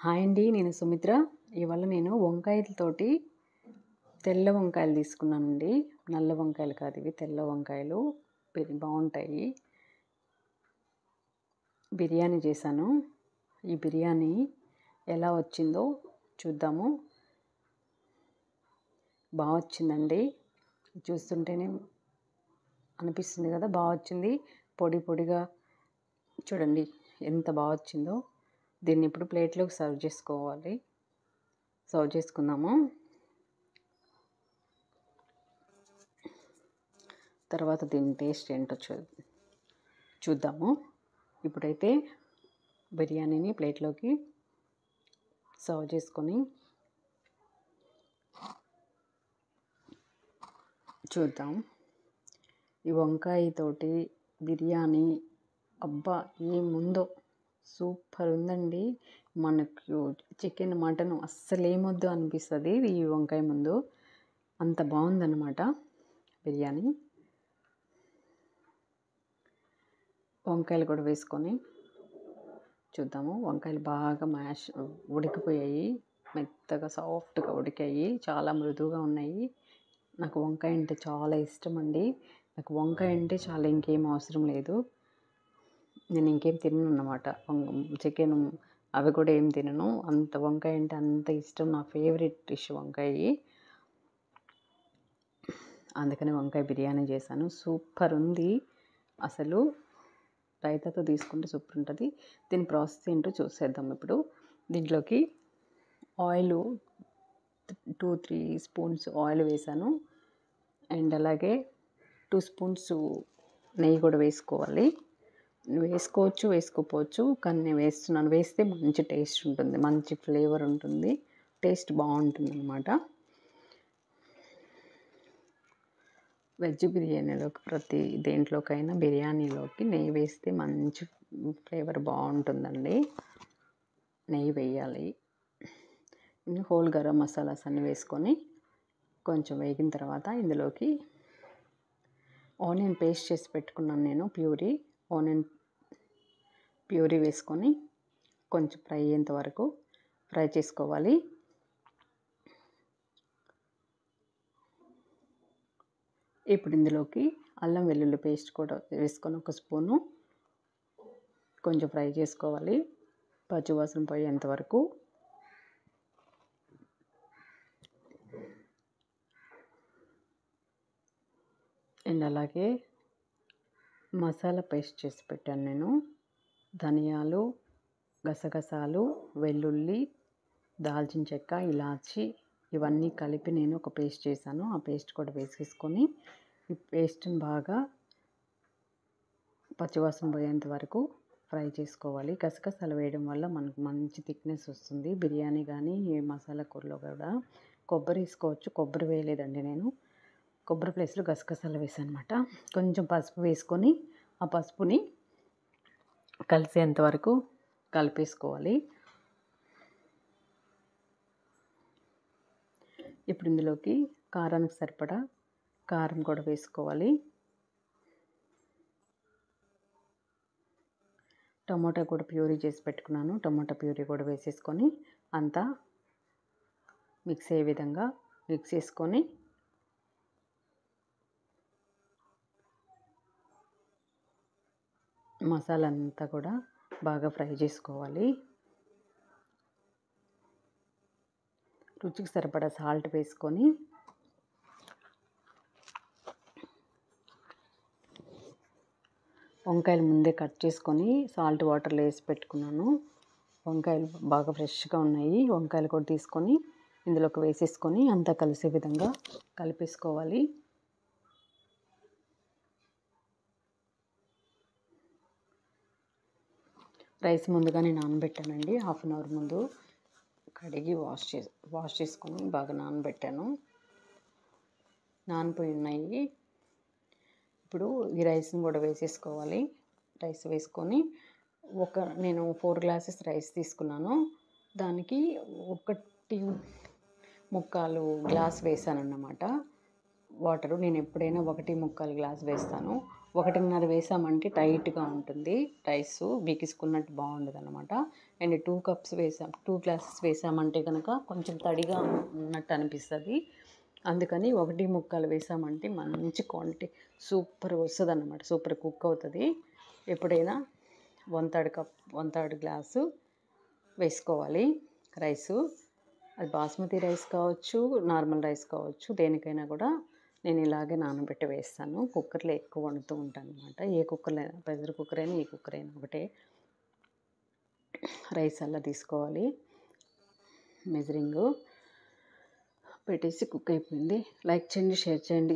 Hi అండి, నేను సుమిత్ర. ఇవాళ నేను వంకాయలతోటి తెల్ల వంకాయలు తీసుకున్నానండి. నల్ల వంకాయలు కాదు ఇవి, తెల్ల వంకాయలు బాగుంటాయి. బిర్యానీ చేశాను. ఈ బిర్యానీ ఎలా వచ్చిందో చూద్దాము. బాగా వచ్చిందండి, చూస్తుంటేనే అనిపిస్తుంది కదా, బాగా వచ్చింది. పొడి పొడిగా చూడండి ఎంత బాగా వచ్చిందో. దీన్ని ఇప్పుడు ప్లేట్లోకి సర్వ్ చేసుకుందాము. తర్వాత దీని టేస్ట్ ఏంటో చూద్దాము. ఇప్పుడైతే బిర్యానీని ప్లేట్లోకి సర్వ్ చేసుకొని చూద్దాం. ఈ వంకాయతోటి బిర్యానీ అబ్బా ఏముందో, సూపర్ ఉందండి. మనకు చికెన్ మటన్ అస్సలు ఏమొద్దు అనిపిస్తుంది ఈ వంకాయ ముందు, అంత బాగుందన్నమాట బిర్యానీ. వంకాయలు కూడా వేసుకొని చూద్దాము. వంకాయలు బాగా ఉడికిపోయాయి, మెత్తగా సాఫ్ట్గా ఉడికాయి, చాలా మృదువుగా ఉన్నాయి. నాకు వంకాయ అంటే చాలా ఇష్టం అండి. నాకు వంకాయ అంటే చాలా, ఇంకేం అవసరం లేదు. నేను ఇంకేం తినను అన్నమాట. చికెన్ అవి కూడా ఏం తినను. అంత వంకాయ అంటే అంత ఇష్టం, నా ఫేవరెట్ డిష్ వంకాయ. అందుకని వంకాయ బిర్యానీ చేశాను. సూపర్ ఉంది అసలు. రైతాతో తీసుకుంటే సూపర్ ఉంటుంది. దీని ప్రాసెస్ ఏంటో చూసేద్దాం ఇప్పుడు. దీంట్లోకి ఆయిల్ 2-3 స్పూన్స్ ఆయిల్ వేసాను. అండ్ అలాగే 2 స్పూన్స్ నెయ్యి కూడా వేసుకోవాలి. వేసుకోవచ్చు, వేసుకోకపోవచ్చు, కానీ నేను వేస్తున్నాను. వేస్తే మంచి టేస్ట్ ఉంటుంది, మంచి ఫ్లేవర్ ఉంటుంది, టేస్ట్ బాగుంటుంది అన్నమాట. వెజ్ బిర్యానీలోకి ప్రతి దేంట్లోకైనా బిర్యానీలోకి నెయ్యి వేస్తే మంచి ఫ్లేవర్ బాగుంటుందండి. నెయ్యి వేయాలి. హోల్ గరం మసాలాస్ అన్నీ వేసుకొని కొంచెం వేగిన తర్వాత ఇందులోకి ఆనియన్ పేస్ట్ చేసి పెట్టుకున్నాను నేను, ఆనియన్ ప్యూరీ వేసుకొని కొంచెం ఫ్రై అయ్యేంత వరకు ఫ్రై చేసుకోవాలి. ఇప్పుడు ఇందులోకి అల్లం వెల్లుల్లి పేస్ట్ కూడా వేసుకొని 1 స్పూను కొంచెం ఫ్రై చేసుకోవాలి, పచ్చివాసన పోయేంత వరకు. అండ్ అలాగే మసాలా పేస్ట్ చేసి పెట్టాను నేను. ధనియాలు, గసగసాలు, వెల్లుల్లి, దాల్చిన చెక్క, ఇలాచి ఇవన్నీ కలిపి నేను ఒక పేస్ట్ చేశాను. ఆ పేస్ట్ కూడా వేసేసుకొని ఈ పేస్ట్ని బాగా పచ్చివాసన పోయేంత వరకు ఫ్రై చేసుకోవాలి. గసగసాలు వేయడం వల్ల మనకు మంచి థిక్నెస్ వస్తుంది బిర్యానీ కానీ ఏ మసాలా కూరలో కూడా. కొబ్బరి వేసుకోవచ్చు, కొబ్బరి వేయలేదండి నేను. కొబ్బరి ప్లేస్లో గసగసాలు వేసాను అనమాట. కొంచెం పసుపు వేసుకొని ఆ పసుపుని కలిసేంత వరకు కలిపేసుకోవాలి. ఇప్పుడు ఇందులోకి కారానికి సరిపడా కారం కూడా వేసుకోవాలి. టమాటా కూడా ప్యూరీ చేసి పెట్టుకున్నాను, టమాటా ప్యూరీ కూడా వేసేసుకొని అంతా మిక్స్ అయ్యే విధంగా మిక్స్ చేసుకొని మసాలా అంతా కూడా బాగా ఫ్రై చేసుకోవాలి. రుచికి సరిపడా సాల్ట్ వేసుకొని వంకాయలు ముందే కట్ చేసుకొని సాల్ట్ వాటర్లో వేసి పెట్టుకున్నాను. వంకాయలు బాగా ఫ్రెష్గా ఉన్నాయి. వంకాయలు కూడా తీసుకొని ఇందులోకి వేసేసుకొని అంతా కలిసే విధంగా కలిపేసుకోవాలి. రైస్ ముందుగానే నానబెట్టానండి, 1/2 అవర్ ముందు కడిగి వాష్ చేసుకొని బాగా నానబెట్టాను. నానిపోయి ఉన్నాయి. ఇప్పుడు ఈ రైస్ని కూడా వేసేసుకోవాలి. రైస్ వేసుకొని నేను 4 గ్లాసెస్ రైస్ తీసుకున్నాను. దానికి 1.25 గ్లాస్ వేసానన్నమాట వాటరు. నేను ఎప్పుడైనా 1.25 గ్లాస్ వేస్తాను. 1.5 వేసామంటే టైట్గా ఉంటుంది రైసు, బిగుసుకున్నట్టు బాగుండదు అన్నమాట. అండ్ 2 కప్స్ వేసాం, 2 గ్లాసెస్ వేసామంటే కనుక కొంచెం తడిగా ఉన్నట్టు అనిపిస్తుంది. అందుకని 1 ముక్కాలు వేసామంటే మంచి క్వాంటిటీ సూపర్ వస్తుంది అన్నమాట, సూపర్ కుక్ అవుతుంది. ఎప్పుడైనా 1/3 కప్ 1/3 గ్లాసు వేసుకోవాలి రైసు. అది బాస్మతి రైస్ కావచ్చు, నార్మల్ రైస్ కావచ్చు, దేనికైనా కూడా నేను ఇలాగే నానబెట్టి వేస్తాను. కుక్కర్లో ఎక్కువ వండుతూ ఉంటాను అనమాట. ఏ కుక్కర్లో అయినా, ప్రెషర్ కుక్కర్ అయినా, ఏ కుక్కర్ అయినా ఒకటే. రైస్ అలా తీసుకోవాలి, మెజరింగు పెట్టేసి కుక్ అయిపోయింది. లైక్ చేయండి, షేర్ చేయండి.